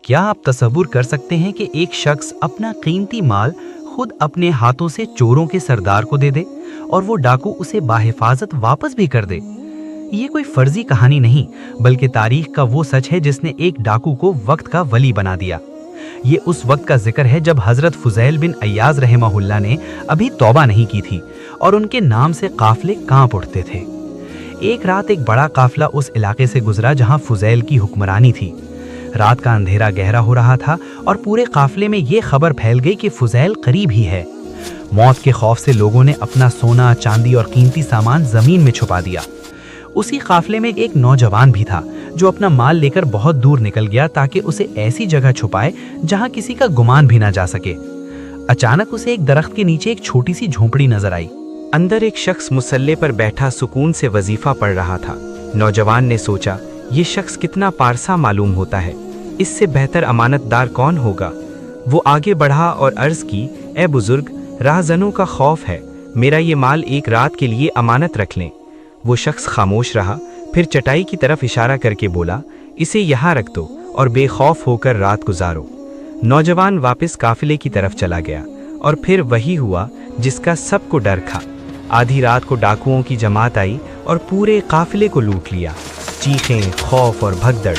کیا آپ تصور کر سکتے ہیں کہ ایک شخص اپنا قیمتی مال خود اپنے ہاتھوں سے چوروں کے سردار کو دے دے اور وہ ڈاکو اسے باحفاظت واپس بھی کر دے؟ یہ کوئی فرضی کہانی نہیں بلکہ تاریخ کا وہ سچ ہے جس نے ایک ڈاکو کو وقت کا ولی بنا دیا۔ یہ اس وقت کا ذکر ہے جب حضرت فضیل بن عیاض رحمہ اللہ نے ابھی توبہ نہیں کی تھی اور ان کے نام سے قافلے کانپ اٹھتے تھے۔ ایک رات ایک بڑا قافلہ اس علاقے سے گزرا جہاں فضیل کی حکمرانی تھی۔ رات کا اندھیرا گہرا ہو رہا تھا اور پورے قافلے میں یہ خبر پھیل گئی کہ فضیل قریب ہی ہے۔ موت کے خوف سے لوگوں نے اپنا سونا، چاندی اور قیمتی سامان زمین میں چھپا دیا۔ اسی قافلے میں ایک نوجوان بھی تھا جو اپنا مال لے کر بہت دور نکل گیا تاکہ اسے ایسی جگہ چھپائے جہاں کسی کا گمان بھی نہ جا سکے۔ اچانک اسے ایک درخت کے نیچے ایک چھوٹی سی جھونپڑی نظر آئی۔ اندر ایک شخص مصلے پر بیٹھا سکون سے وظیفہ پڑھ رہا تھا۔ نوجوان نے سوچا، یہ شخص کتنا پارسا معلوم ہوتا ہے، اس سے بہتر امانت دار کون ہوگا؟ وہ آگے بڑھا اور عرض کی، اے بزرگ، راہزنوں کا خوف ہے، میرا یہ مال ایک رات کے لیے امانت رکھ لیں۔ وہ شخص خاموش رہا، پھر چٹائی کی طرف اشارہ کر کے بولا، اسے یہاں رکھ دو اور بے خوف ہو کر رات گزارو۔ نوجوان واپس قافلے کی طرف چلا گیا اور پھر وہی ہوا جس کا سب کو ڈر تھا۔ آدھی رات کو ڈاکوؤں کی جماعت آئی اور پورے قافلے کو لوٹ لیا۔ چیخیں، خوف اور بھگدڑ،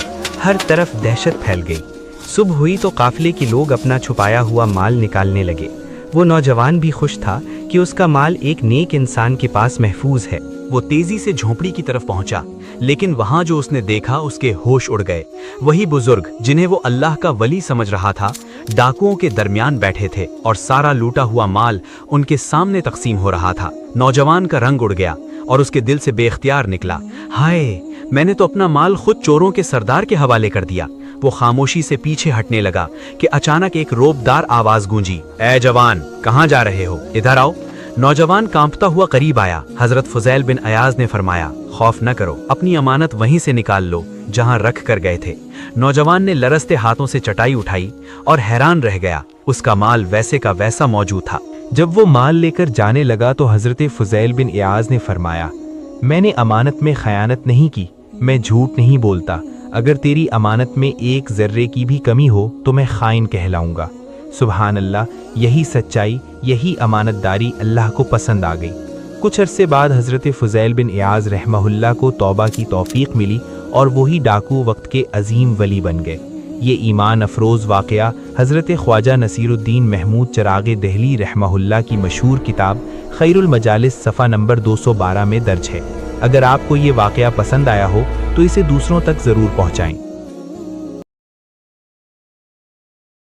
ہر طرف دہشت پھیل گئی۔ صبح ہوئی تو قافلے کے لوگ اپنا چھپایا ہوا مال نکالنے لگے۔ وہ نوجوان بھی خوش تھا کہ اس کا مال ایک نیک انسان کے پاس محفوظ ہے۔ وہ تیزی سے جھونپڑی کی طرف پہنچا، لیکن وہاں جو اس نے دیکھا اس کے ہوش اڑ گئے۔ وہی بزرگ جنہیں وہ اللہ کا ولی سمجھ رہا تھا، ڈاکوؤں کے درمیان بیٹھے تھے اور سارا لوٹا ہوا مال ان کے سامنے تقسیم ہو رہا تھا۔ نوجوان کا رنگ اڑ گیا اور اس کے دل سے بے اختیار نکلا، ہائے، میں نے تو اپنا مال خود چوروں کے سردار کے حوالے کر دیا۔ وہ خاموشی سے پیچھے ہٹنے لگا کہ اچانک ایک روبدار آواز گونجی، اے جوان، کہاں جا رہے ہو؟ ادھر آؤ۔ نوجوان کانپتا ہوا قریب آیا۔ حضرت فضیل بن عیاض نے فرمایا، خوف نہ کرو، اپنی امانت وہیں سے نکال لو جہاں رکھ کر گئے تھے۔ نوجوان نے لرزتے ہاتھوں سے چٹائی اٹھائی اور حیران رہ گیا، اس کا مال ویسے کا ویسا موجود تھا۔ جب وہ مال لے کر جانے لگا تو حضرت فضیل بن عیاض نے فرمایا، میں نے امانت میں خیانت نہیں کی، میں جھوٹ نہیں بولتا، اگر تیری امانت میں ایک ذرے کی بھی کمی ہو تو میں خائن کہلاؤں گا۔ سبحان اللہ، یہی سچائی، یہی امانت داری اللہ کو پسند آ گئی۔ کچھ عرصے بعد حضرت فضیل بن عیاض رحمہ اللہ کو توبہ کی توفیق ملی اور وہی ڈاکو وقت کے عظیم ولی بن گئے۔ یہ ایمان افروز واقعہ حضرت خواجہ نصیر الدین محمود چراغ دہلی رحمہ اللہ کی مشہور کتاب خیر المجالس صفحہ نمبر 212 میں درج ہے۔ اگر آپ کو یہ واقعہ پسند آیا ہو تو اسے دوسروں تک ضرور پہنچائیں۔